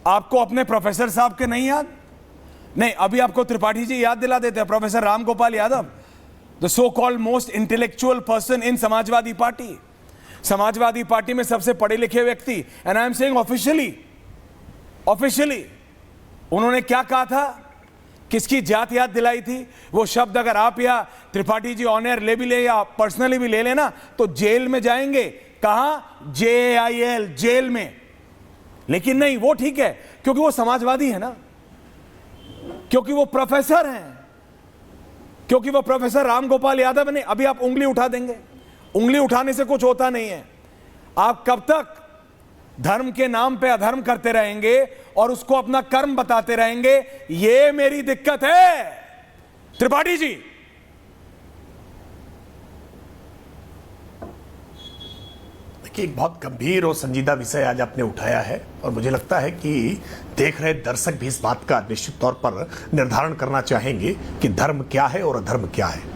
आपको अपने प्रोफेसर साहब के नहीं याद? नहीं, अभी आपको त्रिपाठी जी याद दिला देते हैं, professor Ram Gopal Yadav, the so called most intellectual person in Samajwadi party. Samajwadi party में सबसे पढ़े लिखे व्यक्ति, and I am saying officially उन्होंने क्या कहा था, किसकी जात याद दिलाई थी? वो शब्द अगर आप या त्रिपाठी जी ऑन एयर ले भी ले या पर्सनली भी ले लेना तो जेल में जाएंगे। कहां? JAIL, जेल में। लेकिन नहीं, वो ठीक है क्योंकि वो समाजवादी है ना, क्योंकि वो प्रोफेसर हैं, क्योंकि वो प्रोफेसर राम गोपाल यादव ने। अभी आप उंगली उठा देंगे, उंगली उठाने से कुछ होता नहीं है। आप कब तक धर्म के नाम पे अधर्म करते रहेंगे और उसको अपना कर्म बताते रहेंगे? ये मेरी दिक्कत है त्रिपाठी जी। देखिए, एक बहुत गंभीर और संजीदा विषय आज आपने उठाया है और मुझे लगता है कि देख रहे दर्शक भी इस बात का निश्चित तौर पर निर्धारण करना चाहेंगे कि धर्म क्या है और अधर्म क्या है।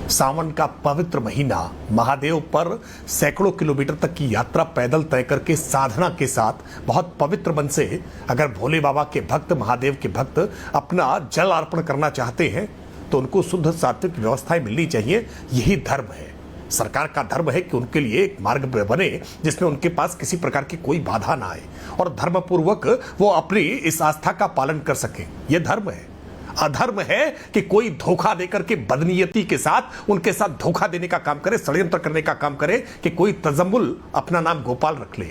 सावन का पवित्र महीना, महादेव पर सैकड़ों किलोमीटर तक की यात्रा पैदल तय करके साधना के साथ बहुत पवित्र मन से अगर भोले बाबा के भक्त, महादेव के भक्त अपना जल अर्पण करना चाहते हैं तो उनको शुद्ध सात्विक व्यवस्थाएं मिलनी चाहिए। यही धर्म है। सरकार का धर्म है कि उनके लिए एक मार्ग बने जिसमें उनके पास किसी प्रकार की कोई बाधा ना आए और धर्मपूर्वक वो अपनी इस आस्था का पालन कर सकें। यह धर्म है। अधर्म है कि कोई धोखा देकर के बदनीयती के साथ उनके साथ धोखा देने का काम करे, षड्यंत्र करने का काम करे कि कोई तजम्मुल अपना नाम गोपाल रख ले,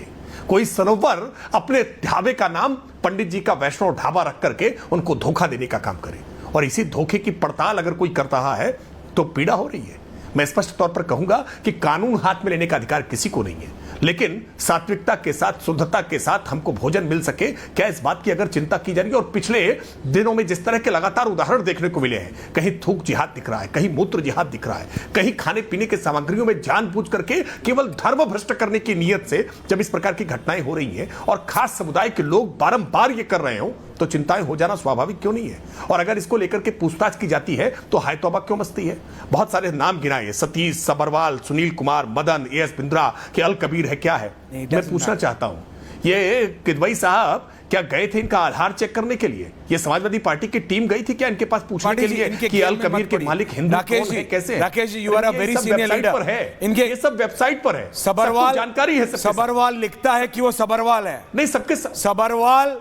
कोई सरोवर अपने ढाबे का नाम पंडित जी का वैष्णव ढाबा रख करके उनको धोखा देने का काम करे। और इसी धोखे की पड़ताल अगर कोई कर रहा है तो पीड़ा हो रही है। मैं स्पष्ट तौर पर कहूंगा कि कानून हाथ में लेने का अधिकार किसी को नहीं है, लेकिन सात्विकता के साथ, शुद्धता के साथ हमको भोजन मिल सके, क्या इस बात की अगर चिंता की जा रही है? और पिछले दिनों में जिस तरह के लगातार उदाहरण देखने को मिले हैं, कहीं थूक जिहाद दिख रहा है, कहीं मूत्र जिहाद दिख रहा है, कहीं खाने पीने के सामग्रियों में जानबूझ करके केवल धर्म भ्रष्ट करने की नीयत से जब इस प्रकार की घटनाएं हो रही हैं और खास समुदाय के लोग बारंबार ये कर रहे हो तो चिंताएं हो जाना स्वाभाविक क्यों नहीं है? और अगर इसको लेकर के पूछताछ की जाती है तो हाय तौबा क्यों मचती है? बहुत सारे नाम गिनाए, सतीश, सबरवाल, सुनील कुमार, मदन, AS बिंद्रा के अल कबीर है, क्या है? मैं पूछना चाहता हूं, ये किदवई साहब क्या गए थे इनका आधार चेक करने के लिए? ये समाजवादी पार्टी की टीम गई थी क्या इनके पास पूछने के लिए कि अल कबीर के मालिक हिंदू कौन है, कैसे? Rakesh ji, you are a very senior leader है, इनके ये सब वेबसाइट पर है, सबरवाल जानकारी है। सबरवाल लिखता है कि वो सबरवाल है, नहीं सबके सबरवाल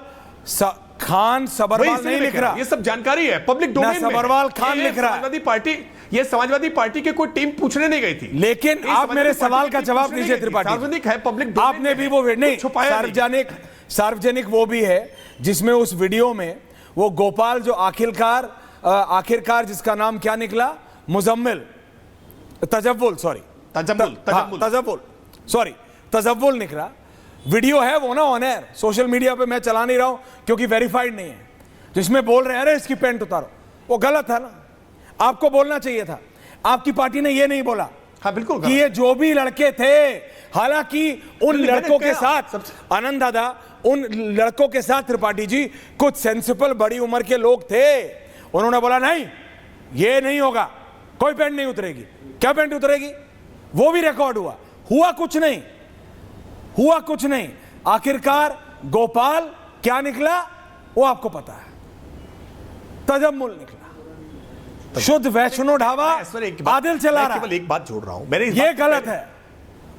खान सबरवाल नहीं लिख रहा, ये सब जानकारी है, पब्लिक डोमेन में सबरवाल खान लिख रहा है। समाजवादी पार्टी, ये समाजवादी पार्टी की कोई टीम पूछने नहीं गई थी। लेकिन आप मेरे सवाल का जवाब दीजिए त्रिपाठी। सार्वजनिक है, पब्लिक आपने भी वो नहीं, सार्वजनिक वो भी है जिसमें उस वीडियो में वो गोपाल जो आखिरकार जिसका नाम क्या निकला, मुजम्मिल, तजव्वुल निकला। वीडियो है वो ना ऑन एयर, सोशल मीडिया पे मैं चला नहीं रहा हूं क्योंकि वेरीफाइड नहीं है, जिसमें बोल रहे हैं अरे इसकी पैंट उतारो। वो गलत है ना, आपको बोलना चाहिए था। आपकी पार्टी ने ये नहीं बोला। हाँ बिल्कुल, कि ये जो भी लड़के थे, हालांकि उन लड़कों के साथ, आनंद दादा, उन लड़कों के साथ त्रिपाठी जी कुछ सेंसिबल बड़ी उम्र के लोग थे। उन्होंने बोला नहीं ये नहीं होगा, कोई पैंट नहीं उतरेगी। क्या पैंट उतरेगी? वो भी रिकॉर्ड हुआ कुछ नहीं। आखिरकार गोपाल क्या निकला वो आपको पता है, तजम्मुल निकला, शुद्ध वैष्णो ढाबा आदिल चला रहा है। एक बात जोड़ रहा हूं, ये गलत है,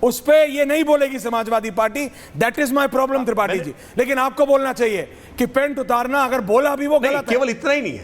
उस पे ये नहीं बोलेगी Samajwadi Party. That is my problem Tripathi ji. लेकिन आपको बोलना चाहिए कि पेंट उतारना अगर बोला भी वो गलत है। केवल इतना ही नहीं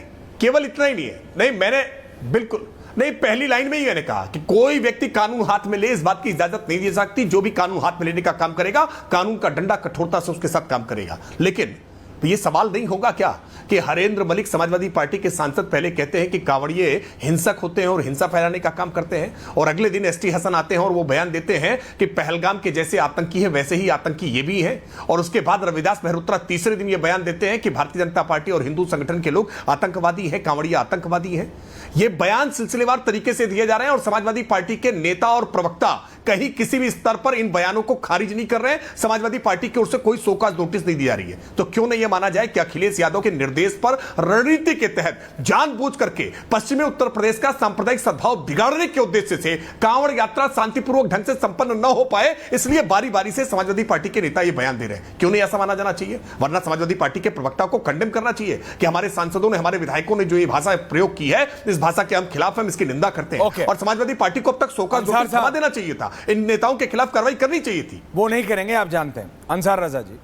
है। नहीं, मैंने बिल्कुल नहीं, पहली लाइन में ही मैंने कहा कि कोई व्यक्ति कानून हाथ में ले इस बात की इजाजत नहीं दी सकती। जो भी कानून हाथ में लेने का काम करेगा, कानून का डंडा कठोरता से उसके साथ काम करेगा। लेकिन ये सवाल नहीं होगा क्या कि हरेंद्र मलिक समाजवादी पार्टी के सांसद पहले कहते हैं कि कांवड़िए हिंसक होते हैं और हिंसा फैलाने का काम करते हैं, और अगले दिन ST हसन आते हैं और वो बयान देते हैं कि पहलगाम के जैसे आतंकी है वैसे ही आतंकी ये भी है। और उसके बाद रविदास मेहरोत्रा तीसरे दिन ये बयान देते हैं कि भारतीय जनता पार्टी और हिंदू संगठन के लोग आतंकवादी है, कांवड़िया आतंकवादी है। ये बयान सिलसिलेवार तरीके से दिए जा रहे हैं और समाजवादी पार्टी के नेता और प्रवक्ता कहीं किसी भी स्तर पर इन बयानों को खारिज नहीं कर रहे हैं। समाजवादी पार्टी की ओर से कोई शोकाज नोटिस नहीं दी जा रही है। तो क्यों नहीं माना जाए कि अखिलेश यादव के निर्देश पर रणनीति के तहत जानबूझ करके पश्चिमी उत्तर प्रदेश का सांप्रदायिक सद्भाव बिगाड़ने के उद्देश्य से कांवड़ यात्रा शांतिपूर्वक ढंग से संपन्न न हो पाए, इसलिए बारी बारी से समाजवादी पार्टी के नेता ये बयान दे रहे हैं? क्यों नहीं ऐसा माना जाना चाहिए? वरना समाजवादी पार्टी के प्रवक्ता को कंडेम करना चाहिए कि हमारे सांसदों ने, हमारे विधायकों ने जो ये भाषा प्रयोग की है, इस भाषा के हम खिलाफ, हम इसकी निंदा करते हैं। और समाजवादी पार्टी को अब तक शोकॉज नोटिस जमा देना चाहिए था, इन नेताओं के खिलाफ कार्रवाई करनी चाहिए थी। वो नहीं करेंगे, आप जानते हैं। अंसार रजा जी,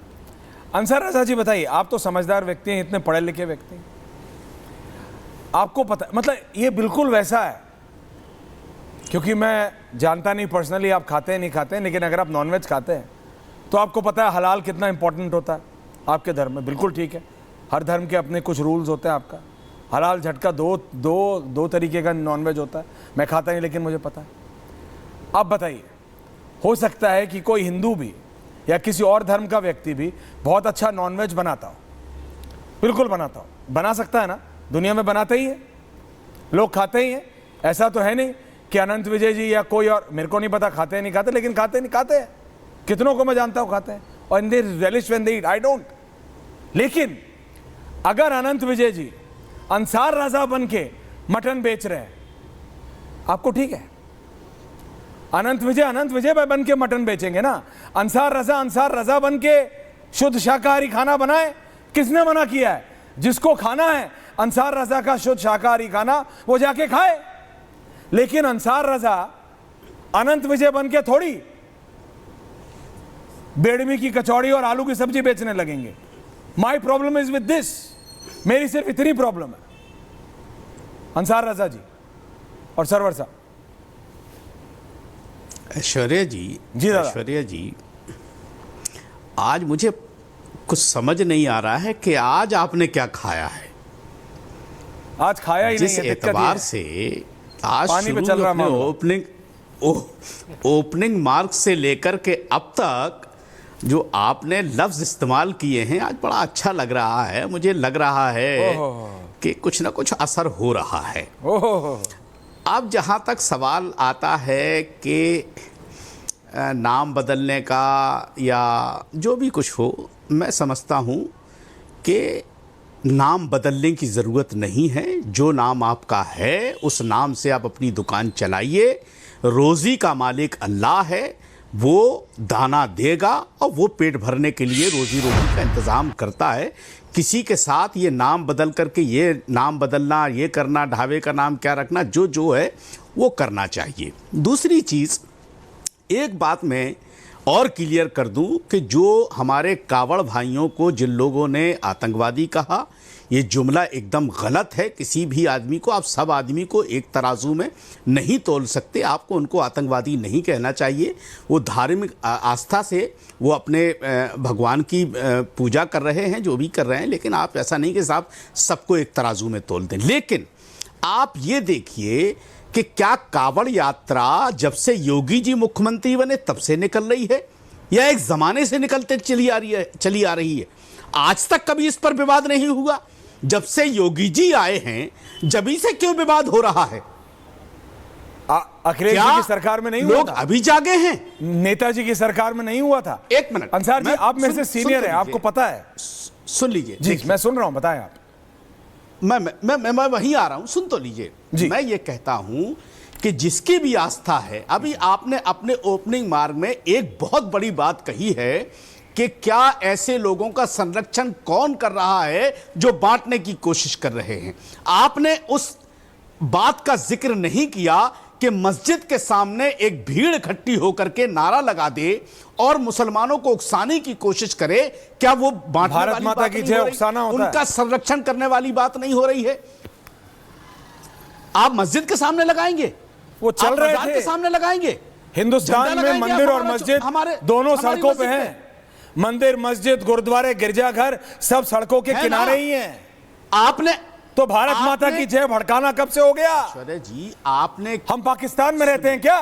अंसार रजा जी बताइए, आप तो समझदार व्यक्ति हैं, इतने पढ़े लिखे व्यक्ति, आपको पता, मतलब ये बिल्कुल वैसा है, क्योंकि मैं जानता नहीं पर्सनली आप खाते हैं नहीं खाते हैं, लेकिन अगर आप नॉनवेज खाते हैं तो आपको पता है हलाल कितना इंपॉर्टेंट होता है आपके धर्म में। बिल्कुल ठीक है, हर धर्म के अपने कुछ रूल्स होते हैं। आपका हलाल झटका दो तरीके का नॉनवेज होता है, मैं खाता नहीं लेकिन मुझे पता है। आप बताइए, हो सकता है कि कोई हिंदू भी या किसी और धर्म का व्यक्ति भी बहुत अच्छा नॉनवेज बनाता हो, बिल्कुल बनाता हो, बना सकता है ना, दुनिया में बनाते ही है, लोग खाते ही हैं। ऐसा तो है नहीं कि अनंत विजय जी या कोई और, मेरे को नहीं पता खाते हैं नहीं खाते, लेकिन खाते नहीं खाते हैं, कितनों को मैं जानता हूं खाते हैं, और इन दे relish when they eat, I don't। लेकिन अगर अनंत विजय जी अंसार रजा बन के मटन बेच रहे हैं, आपको ठीक है? अनंत विजय बन के मटन बेचेंगे ना, अंसार रजा बन के शुद्ध शाकाहारी खाना बनाए, किसने मना किया है? जिसको खाना है अंसार रजा का शुद्ध शाकाहारी खाना, वो जाके खाए। लेकिन अंसार रजा अनंत विजय बन के थोड़ी बेड़मी की कचौड़ी और आलू की सब्जी बेचने लगेंगे। My problem is with this, मेरी सिर्फ इतनी प्रॉब्लम है। अंसार रजा जी और सरवर साहब। ऐश्वर्या जी, ऐश्वर्या जी, आज मुझे कुछ समझ नहीं आ रहा है कि आज आपने क्या खाया है। आज खाया ही जिस नहीं है, एतबार से आज शुरू अपने ओपनिंग मार्क से लेकर के अब तक जो आपने लफ्ज इस्तेमाल किए हैं, आज बड़ा अच्छा लग रहा है। मुझे लग रहा है कि कुछ ना कुछ असर हो रहा है। अब जहाँ तक सवाल आता है कि नाम बदलने का या जो भी कुछ हो, मैं समझता हूँ कि नाम बदलने की ज़रूरत नहीं है। जो नाम आपका है उस नाम से आप अपनी दुकान चलाइए। रोज़ी का मालिक अल्लाह है, वो दाना देगा और वो पेट भरने के लिए रोज़ी रोटी का इंतज़ाम करता है। किसी के साथ ये नाम बदल करके ये नाम बदलना, ये करना, ढाबे का नाम क्या रखना, जो है वो करना चाहिए। दूसरी चीज़, एक बात मैं और क्लियर कर दूं कि जो हमारे कावड़ भाइयों को जिन लोगों ने आतंकवादी कहा, ये जुमला एकदम गलत है। किसी भी आदमी को, आप सब आदमी को एक तराजू में नहीं तोल सकते। आपको उनको आतंकवादी नहीं कहना चाहिए। वो धार्मिक आस्था से वो अपने भगवान की पूजा कर रहे हैं, जो भी कर रहे हैं, लेकिन आप ऐसा नहीं कि साहब सबको एक तराजू में तोल दें। लेकिन आप ये देखिए कि क्या कावड़ यात्रा जब से योगी जी मुख्यमंत्री बने तब से निकल रही है या एक ज़माने से निकलते चली आ रही है? आज तक कभी इस पर विवाद नहीं हुआ। जब से योगी जी आए हैं जभी से क्यों विवाद हो रहा है? अखिलेश जी की सरकार में नहीं हुआ लोग था? अभी जागे हैं। नेताजी की सरकार में नहीं हुआ था। एक मिनट अंसार जी, आप मेरे से सीनियर हैं, आपको पता है। सुन लीजिए जी, मैं सुन रहा हूं, बताएं आप। मैं वहीं आ रहा हूं, सुन तो लीजिए। मैं ये कहता हूं कि जिसकी भी आस्था है, अभी आपने अपने ओपनिंग मार्ग में एक बहुत बड़ी बात कही है कि क्या ऐसे लोगों का संरक्षण कौन कर रहा है जो बांटने की कोशिश कर रहे हैं। आपने उस बात का जिक्र नहीं किया कि मस्जिद के सामने एक भीड़ इकट्ठी होकर के नारा लगा दे और मुसलमानों को उकसाने की कोशिश करे। क्या वो बांटने भारत वाली माता बात की नहीं जय हो रही? उकसाना होता है। उनका संरक्षण करने वाली बात नहीं हो रही है। आप मस्जिद के सामने लगाएंगे, वो चल रहे थे, के सामने लगाएंगे। हिंदुस्तान में मंदिर और मस्जिद दोनों सड़कों पे हैं। मंदिर, मस्जिद, गुरुद्वारे, गिरजाघर सब सड़कों के किनारे ही हैं। आपने तो भारत माता की जय भड़काना कब से हो गया? जी, आपने, हम पाकिस्तान में रहते हैं क्या?